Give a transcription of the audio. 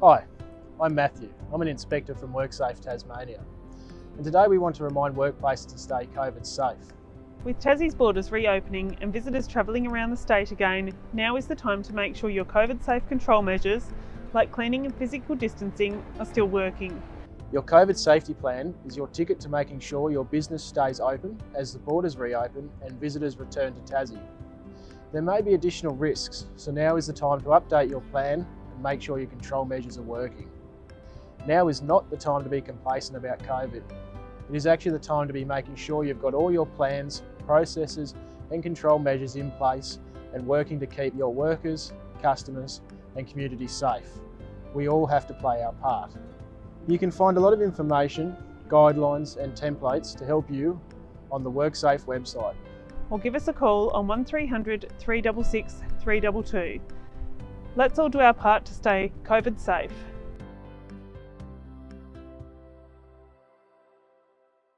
Hi, I'm Matthew. I'm an inspector from WorkSafe Tasmania. And today we want to remind workplaces to stay COVID safe. With Tassie's borders reopening and visitors travelling around the state again, now is the time to make sure your COVID safe control measures, like cleaning and physical distancing, are still working. Your COVID safety plan is your ticket to making sure your business stays open as the borders reopen and visitors return to Tassie. There may be additional risks, so now is the time to update your plan and make sure your control measures are working. Now is not the time to be complacent about COVID. It is actually the time to be making sure you've got all your plans, processes and control measures in place and working to keep your workers, customers and community safe. We all have to play our part. You can find a lot of information, guidelines and templates to help you on the WorkSafe website. Or give us a call on 1300 366 322. Let's all do our part to stay COVID safe.